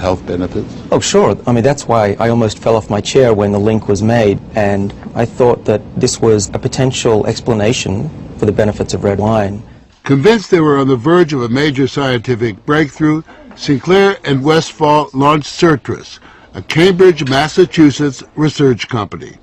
health benefits? Oh, sure. I mean, that's why I almost fell off my chair when the link was made, and I thought that this was a potential explanation for the benefits of red wine. Convinced they were on the verge of a major scientific breakthrough, Sinclair and Westphal launched Certris, a Cambridge, Massachusetts research company.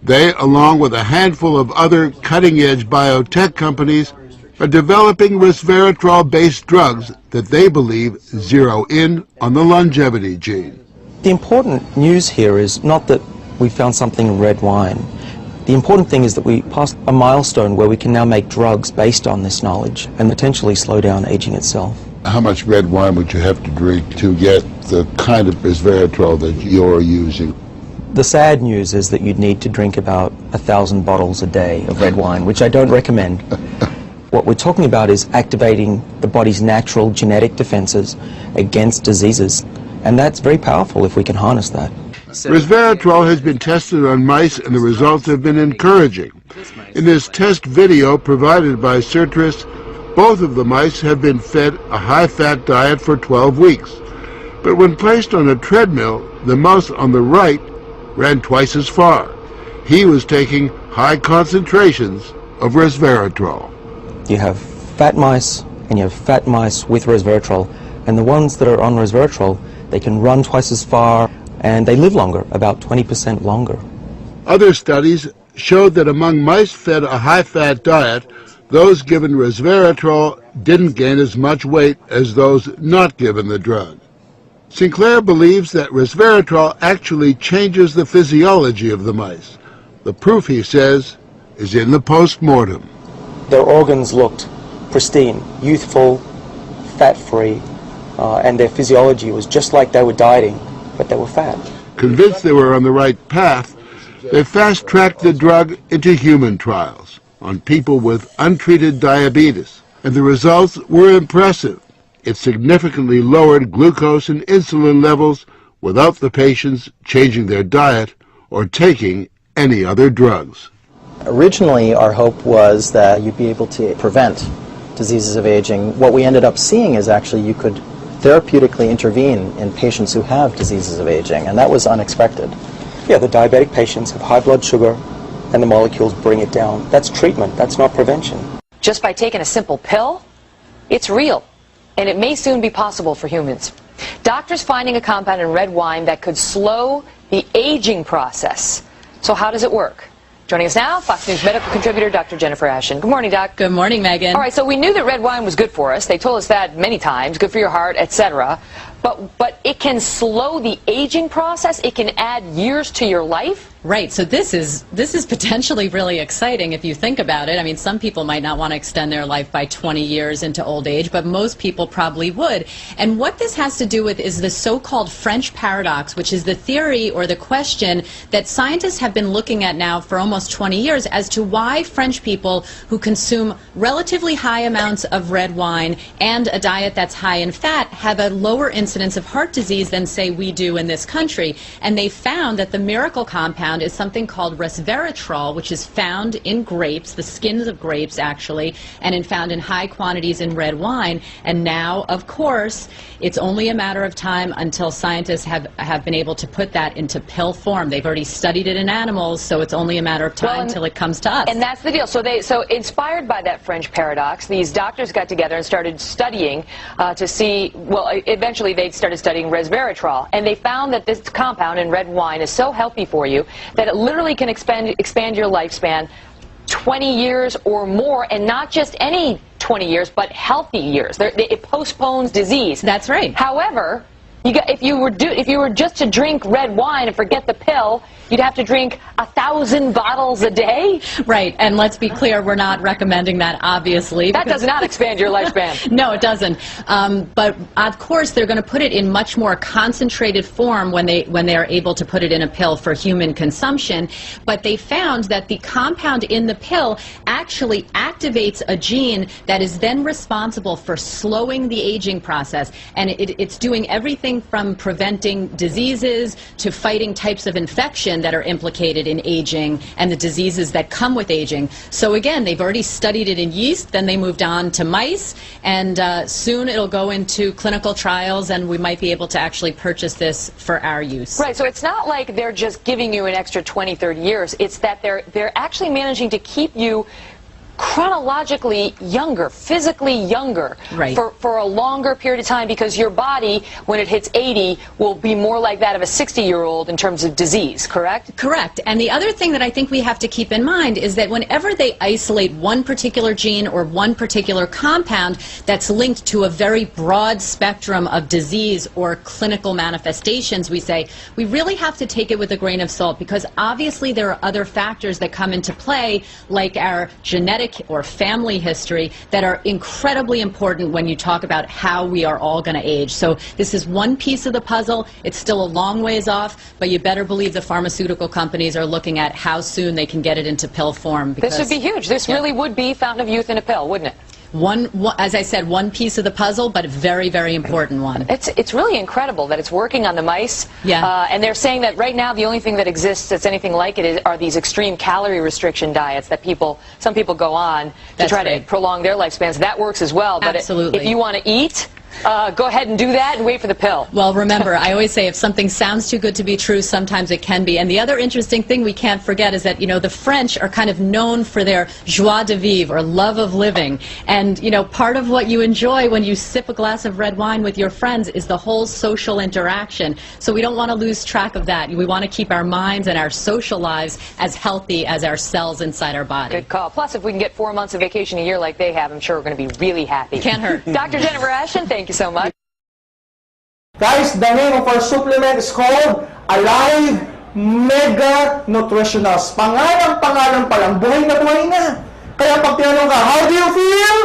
They, along with a handful of other cutting-edge biotech companies, are developing resveratrol-based drugs that they believe zero in on the longevity gene. The important news here is not that we found something in red wine. The important thing is that we passed a milestone where we can now make drugs based on this knowledge and potentially slow down aging itself. How much red wine would you have to drink to get the kind of resveratrol that you're using? The sad news is that you'd need to drink about 1,000 bottles a day of red wine, which I don't recommend. What we're talking about is activating the body's natural genetic defenses against diseases, and that's very powerful if we can harness that. Resveratrol has been tested on mice, and the results have been encouraging. In this test video provided by Certris, both of the mice have been fed a high-fat diet for 12 weeks. But when placed on a treadmill, the mouse on the right ran twice as far. He was taking high concentrations of resveratrol. You have fat mice, and you have fat mice with resveratrol, and the ones that are on resveratrol, they can run twice as far, and they live longer, about 20% longer. Other studies showed that among mice fed a high-fat diet, those given resveratrol didn't gain as much weight as those not given the drug. Sinclair believes that resveratrol actually changes the physiology of the mice. The proof, he says, is in the post-mortem. Their organs looked pristine, youthful, fat-free, and their physiology was just like they were dieting, but they were fat. Convinced they were on the right path, they fast-tracked the drug into human trials on people with untreated diabetes, and the results were impressive. It significantly lowered glucose and insulin levels without the patients changing their diet or taking any other drugs. Originally, our hope was that you'd be able to prevent diseases of aging. What we ended up seeing is actually you could therapeutically intervene in patients who have diseases of aging, and that was unexpected. Yeah, the diabetic patients have high blood sugar, and the molecules bring it down. That's treatment, that's not prevention. Just by taking a simple pill, it's real, and it may soon be possible for humans. Doctors finding a compound in red wine that could slow the aging process. So how does it work? Joining us now, Fox News medical contributor Dr. Jennifer Ashen. Good morning, Doc. Good morning, Megan. All right, so we knew that red wine was good for us. They told us that many times, good for your heart, etc. But it can slow the aging process. It can add years to your life. Right, so this is potentially really exciting if you think about it. I mean, some people might not want to extend their life by 20 years into old age, but most people probably would. And what this has to do with is the so-called French paradox, which is the theory or the question that scientists have been looking at now for almost 20 years as to why French people who consume relatively high amounts of red wine and a diet that's high in fat have a lower incidence of heart disease than, say, we do in this country. And they found that the miracle compound is something called resveratrol, which is found in grapes, the skins of grapes actually, and found in high quantities in red wine. And now, of course, it's only a matter of time until scientists have been able to put that into pill form. They've already studied it in animals, so it's only a matter of time until it comes to us. And that's the deal. So inspired by that French paradox, these doctors got together and started studying to see, well, eventually they started studying resveratrol, and they found that this compound in red wine is so healthy for you that it literally can expand your lifespan 20 years or more, and not just any 20 years, but healthy years. It postpones disease. That's right. However, if you were just to drink red wine and forget the pill, you'd have to drink 1,000 bottles a day. Right, and let's be clear, we're not recommending that, obviously. That does not expand your lifespan. No, it doesn't. But of course, they're going to put it in much more concentrated form when they are able to put it in a pill for human consumption. But they found that the compound in the pill actually activates a gene that is then responsible for slowing the aging process, and it's doing everything from preventing diseases to fighting types of infections organ that are implicated in aging and the diseases that come with aging. So again, they've already studied it in yeast, then they moved on to mice, and soon it'll go into clinical trials, and we might be able to actually purchase this for our use. Right, so it's not like they're just giving you an extra 20, 30 years. It's that they're actually managing to keep you chronologically younger, physically younger, right, for a longer period of time, because your body, when it hits 80, will be more like that of a 60-year-old in terms of disease, correct? Correct. And the other thing that I think we have to keep in mind is that whenever they isolate one particular gene or one particular compound that's linked to a very broad spectrum of disease or clinical manifestations, we say we really have to take it with a grain of salt, because obviously there are other factors that come into play, like our genetic or family history, that are incredibly important when you talk about how we are all going to age. So this is one piece of the puzzle. It's still a long ways off, but you better believe the pharmaceutical companies are looking at how soon they can get it into pill form. This would be huge. This really would be fountain of youth in a pill, wouldn't it? As I said, one piece of the puzzle, but a very, very important one. It's really incredible that it's working on the mice. Yeah. And they're saying that right now the only thing that exists that's anything like it are these extreme calorie restriction diets that some people go on to try to prolong their lifespans. That works as well. But absolutely. If you want to eat, go ahead and do that and wait for the pill. Well, remember, I always say if something sounds too good to be true, sometimes it can be. And the other interesting thing we can't forget is that, you know, the French are kind of known for their joie de vivre, or love of living. And, you know, part of what you enjoy when you sip a glass of red wine with your friends is the whole social interaction. So we don't want to lose track of that. We want to keep our minds and our social lives as healthy as our cells inside our body. Good call. Plus, if we can get 4 months of vacation a year like they have, I'm sure we're going to be really happy. Can't hurt. Dr. Jennifer Ashton, thank you so much. Guys, the name of our supplement is called Alive Mega Nutritionals. Pangalan pa lang, buhay na. Kaya pag tinanong ka, how do you feel?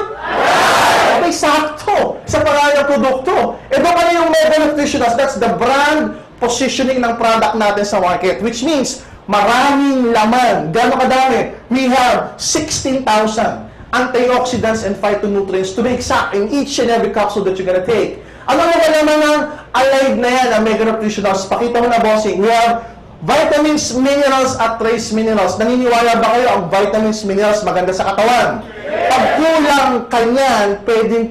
Okay, sakto. Sa pangalan ng produkto. Iba pala yung Mega Nutritionals. That's the brand positioning ng product natin sa market. Which means, maraming laman. Gano'ng kadami? We have 16,000 antioxidants and phytonutrients to be exact in each and every capsule that you're gonna take. Ano na ba naman ang Alive na yan, ang Mega Nutritionals? Pakita mo na, bossing. We have vitamins, minerals, at trace minerals. Naniniwala ba kayo ang vitamins, minerals maganda sa katawan? Pag kulang ka niyan,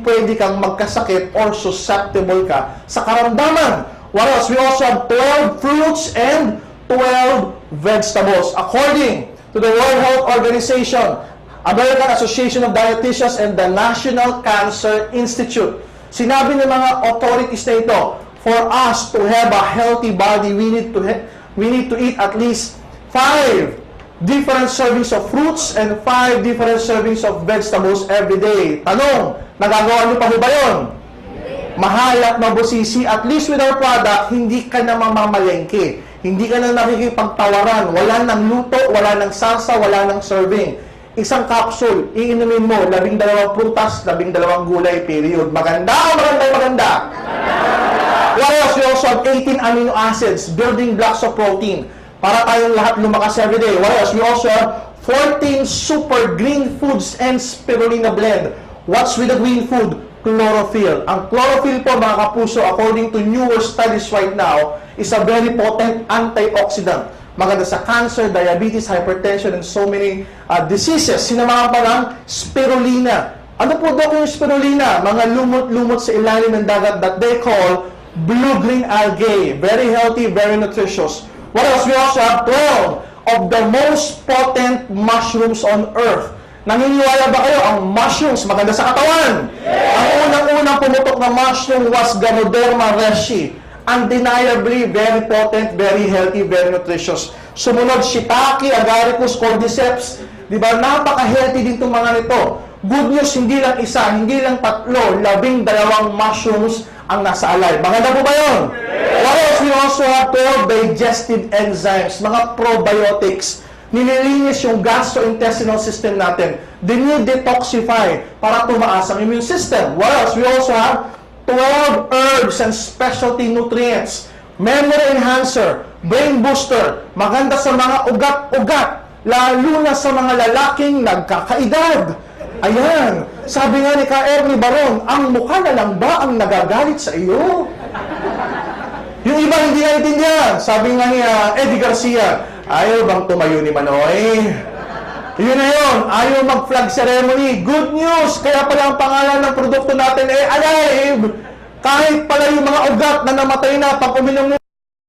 pwede kang magkasakit or susceptible ka sa karamdaman. What else? We also have 12 fruits and 12 vegetables. According to the World Health Organization, American Association of Dietitians, and the National Cancer Institute, sinabi ng mga authorities na ito, for us to have a healthy body, we need to eat at least 5 different servings of fruits and 5 different servings of vegetables every day. Tanong, nagagawa niyo pa ba yun? Mahal at mabusisi, at least with our product, hindi ka na mamamalengke. Hindi ka na nakikipagtawaran. Wala nang luto, wala nang salsa, wala nang serving. Isang capsule, iinumin mo, 12 prutas, 12 gulay, period. Maganda o maganda? What else? We also have 18 amino acids, building blocks of protein, para tayong lahat lumakas every day. What else? We also have 14 super green foods and spirulina blend. What's with the green food? Chlorophyll. Ang chlorophyll po, mga kapuso, according to newer studies right now, is a very potent antioxidant. Maganda sa cancer, diabetes, hypertension, and so many diseases. Sinamahan pa ng spirulina. Ano po daw yung spirulina? Mga lumot-lumot sa ilalim ng dagat that they call blue-green algae. Very healthy, very nutritious. What else? We also have 12 of the most potent mushrooms on earth. Naniniwala ba kayo ang mushrooms maganda sa katawan? Ang unang-unang pumutok na mushroom was Ganoderma reishi. Undeniably very potent, very healthy, very nutritious. Sumunod, shiitake, agaricus, cordyceps. Diba? Napaka-healthy din itong mga nito. Good news, hindi lang isa, hindi lang 3, 12 mushrooms ang nasa Alive. Maganda po ba yun? What else? We also have 12 digestive enzymes, mga probiotics. Nililinis yung gastrointestinal system natin. Dinidetoxify para tumaas ang immune system. What else? We also have 12 herbs and specialty nutrients, memory enhancer, brain booster, maganda sa mga ugat-ugat, lalo na sa mga lalaking nagkakaedad. Ayan, sabi nga ni Ka Ernie Baron, ang mukha na lang ba ang nagagalit sa iyo? Yung iba hindi naintindihan. Sabi nga ni Eddie Garcia, Ayaw bang tumayo ni Manoy? Yun na yun. Ayaw mag-flag ceremony. Good news! Kaya pala ang pangalan ng produkto natin ay alive! Kahit pala yung mga ugat na namatay na pag uminom